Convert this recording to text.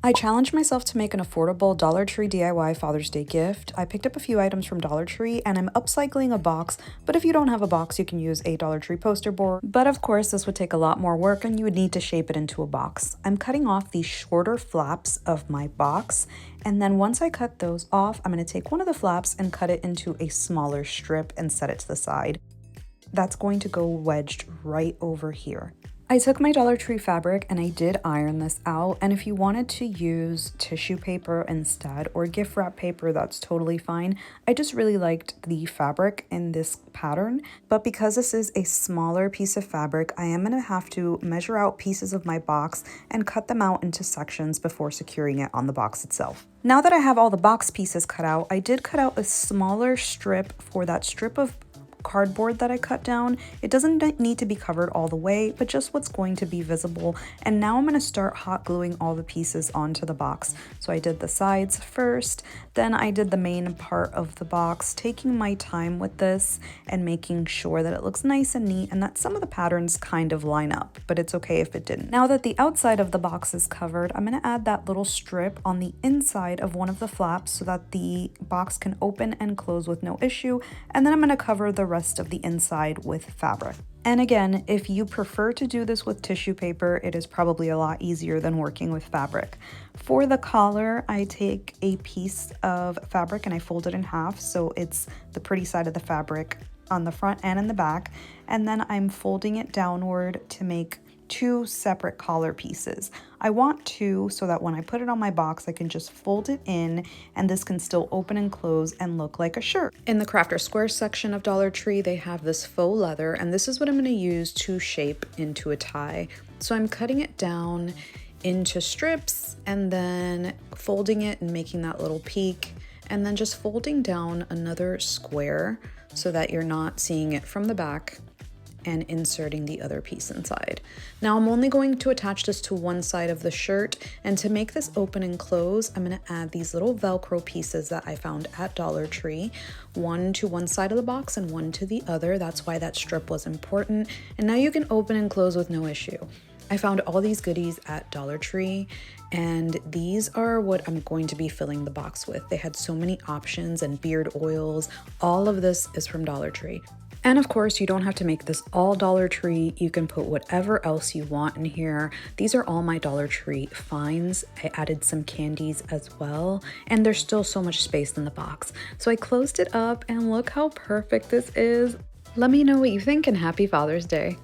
I challenged myself to make an affordable Dollar Tree DIY Father's Day gift. I picked up a few items from Dollar Tree and I'm upcycling a box, but if you don't have a box, you can use a Dollar Tree poster board. But of course, this would take a lot more work and you would need to shape it into a box. I'm cutting off the shorter flaps of my box, and then once I cut those off, I'm going to take one of the flaps and cut it into a smaller strip and set it to the side. That's going to go wedged right over here. I took my Dollar Tree fabric and I did iron this out, and if you wanted to use tissue paper instead or gift wrap paper, that's totally fine. I just really liked the fabric in this pattern, but because this is a smaller piece of fabric, I am going to have to measure out pieces of my box and cut them out into sections before securing it on the box itself. Now that I have all the box pieces cut out, I did cut out a smaller strip for that strip of cardboard that I cut down. It doesn't need to be covered all the way, but just what's going to be visible. And now I'm going to start hot gluing all the pieces onto the box. So I did the sides first, then I did the main part of the box, taking my time with this and making sure that it looks nice and neat and that some of the patterns kind of line up, but it's okay if it didn't. Now that the outside of the box is covered, I'm going to add that little strip on the inside of one of the flaps so that the box can open and close with no issue, and then I'm going to cover the rest of the inside with fabric. And again, if you prefer to do this with tissue paper, it is probably a lot easier than working with fabric. For the collar, I take a piece of fabric and I fold it in half so it's the pretty side of the fabric on the front and in the back, and then I'm folding it downward to make two separate collar pieces. I want two so that when I put it on my box, I can just fold it in and this can still open and close and look like a shirt. In the Crafter Square section of Dollar Tree, they have this faux leather, and this is what I'm going to use to shape into a tie. So I'm cutting it down into strips and then folding it and making that little peak, and then just folding down another square so that you're not seeing it from the back, and inserting the other piece inside. Now I'm only going to attach this to one side of the shirt, and to make this open and close, I'm going to add these little Velcro pieces that I found at Dollar Tree, one to one side of the box and one to the other. That's why that strip was important, and now you can open and close with no issue. I found all these goodies at Dollar Tree, and these are what I'm going to be filling the box with. They had so many options and beard oils. All of this is from Dollar Tree. And of course, you don't have to make this all Dollar Tree. You can put whatever else you want in here. These are all my Dollar Tree finds. I added some candies as well, and there's still so much space in the box. So I closed it up and look how perfect this is. Let me know what you think, and happy Father's Day.